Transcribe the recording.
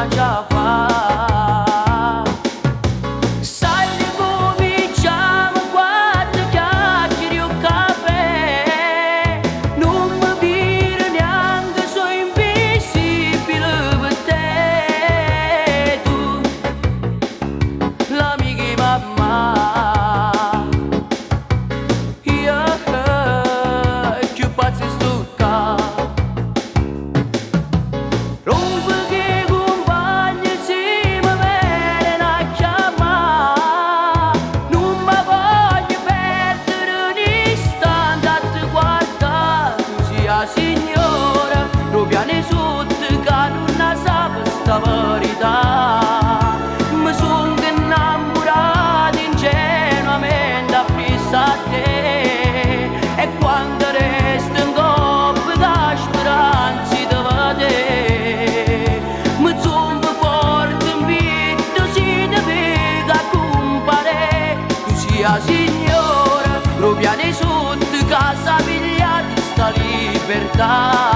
mangia fa. Sai di cominciamo quattro chiacchiere o caffè, non mi dire neanche sono invisibile per te. Tu, l'amica di mamma, io più pazzo sto qua. Rompe che compagni si mi vengono a chiamare, non mi voglio perdere un istante a te guardare. Tu sia signora, lo piani sotto che non sa questa verità. Mi sono innamorato ingenuamente appresso a te, e quando resto in coppa da speranza di vedere, mi zombo forte in vita si deve compare. Tu sia signora, lo piani sotto casa piglia di sta libertà.